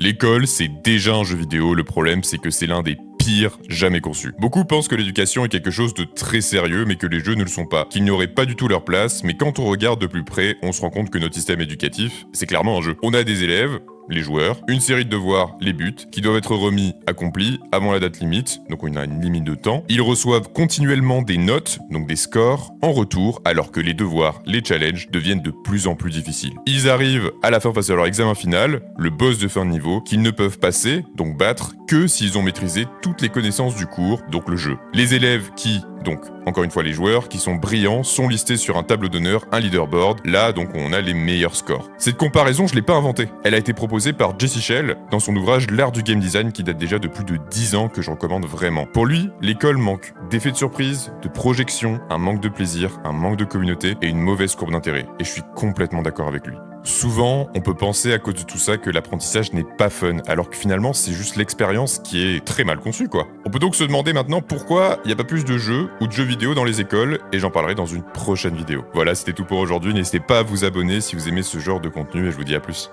L'école, c'est déjà un jeu vidéo, le problème c'est que c'est l'un des pires jamais conçus. Beaucoup pensent que l'éducation est quelque chose de très sérieux, mais que les jeux ne le sont pas, qu'ils n'y auraient pas du tout leur place, mais quand on regarde de plus près, on se rend compte que notre système éducatif, c'est clairement un jeu. On a des élèves, les joueurs, une série de devoirs, les buts, qui doivent être remis, accomplis, avant la date limite, donc on a une limite de temps. Ils reçoivent continuellement des notes, donc des scores, en retour, alors que les devoirs, les challenges, deviennent de plus en plus difficiles. Ils arrivent à la fin face à leur examen final, le boss de fin de niveau, qu'ils ne peuvent passer, donc battre, que s'ils ont maîtrisé toutes les connaissances du cours, donc le jeu. Les élèves qui, donc, encore une fois les joueurs, qui sont brillants, sont listés sur un tableau d'honneur, un leaderboard, là donc on a les meilleurs scores. Cette comparaison, je l'ai pas inventée. Elle a été proposée par Jesse Shell dans son ouvrage L'art du game design qui date déjà de plus de 10 ans que je recommande vraiment. Pour lui, l'école manque d'effets de surprise, de projection, un manque de plaisir, un manque de communauté et une mauvaise courbe d'intérêt. Et je suis complètement d'accord avec lui. Souvent, on peut penser à cause de tout ça que l'apprentissage n'est pas fun, alors que finalement c'est juste l'expérience qui est très mal conçue quoi. On peut donc se demander maintenant pourquoi il n'y a pas plus de jeux ou de jeux vidéo dans les écoles, et j'en parlerai dans une prochaine vidéo. Voilà, c'était tout pour aujourd'hui, n'hésitez pas à vous abonner si vous aimez ce genre de contenu et je vous dis à plus.